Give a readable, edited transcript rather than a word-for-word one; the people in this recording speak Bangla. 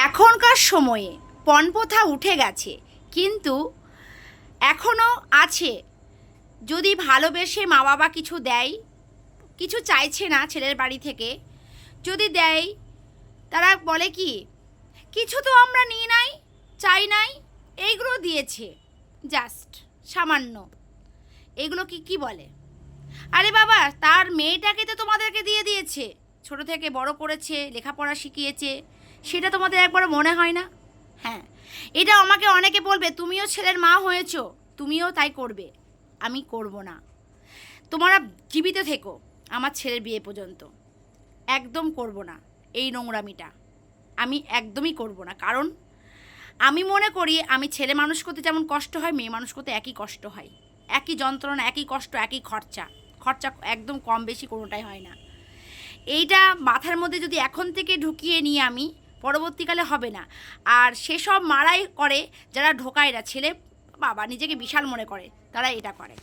এখনকার সময়ে পণপ্রথা উঠে গেছে, কিন্তু এখনও আছে। যদি ভালোবেসে মা বাবা কিছু দেয়, কিছু চাইছে না ছেলের বাড়ি থেকে, যদি দেয়, তারা বলে কি, কিছু তো আমরা নিই নাই, চাই নাই, এইগুলো দিয়েছে, জাস্ট সামান্য। এগুলো কি বলে? আরে বাবা, তার মেয়েটাকে তো তোমাদেরকে দিয়ে দিয়েছে, ছোট থেকে বড় করেছে, লেখাপড়া শিখিয়েছে, সেটা তোমাদের একবার মনে হয় না? হ্যাঁ, এটা আমাকে অনেকে বলবে, তুমিও ছেলের মা হয়েছো, তুমিও তাই করবে। আমি করব না। তোমরা জীবিত থেকো আমার ছেলের বিয়ে পর্যন্ত। একদম করব না এই নোংরামিটা, আমি একদমই করব না। কারণ আমি মনে করি, আমি ছেলে মানুষ করতে যেমন কষ্ট হয়, মেয়ে মানুষ করতে একই কষ্ট হয়, একই যন্ত্রণা, একই কষ্ট, একই খরচা একদম কম বেশি কোনোটাই হয় না। এইটা মাথার মধ্যে যদি এখন থেকে ঢুকিয়ে নিই আমি, পরবর্তীকালে হবে না। আর সেসব মারাই করে যারা ঢোকায় না, ছেলে বাবা নিজেকে বিশাল মনে করে, তারা এটা করে।